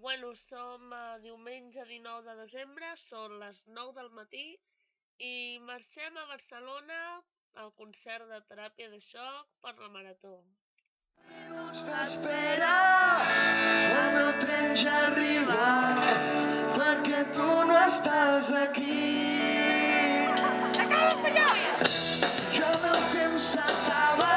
Bueno, som diumenge 19 de desembre, són les 9 del matí i marxem a Barcelona al concert de teràpia de xoc per la Marató. Minuts d'espera, el meu tren ja ha arribat, perquè tu no estàs aquí. Jo el meu temps s'acaba,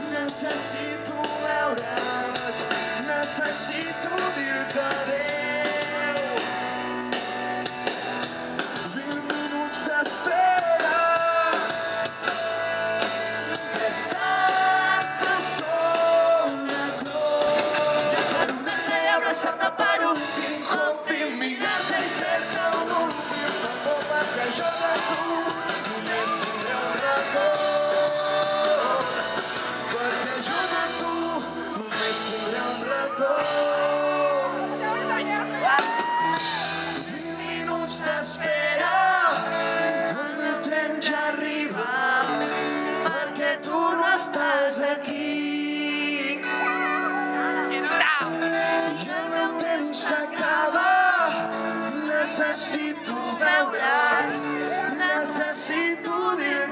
necessito veure't, necessito dir-te adéu. 20 minuts d'espera, he estat de abraçar-te per últim cop i mirar-te i fer-te un últim petó, perquè jo de tu només tindré un record. Perquè jo de tu només tindré un record. 20 minuts d'espera, el meu tren ja ha arribat, perquè tu no estàs aquí. S'acaba, necessito veure't, necessito dir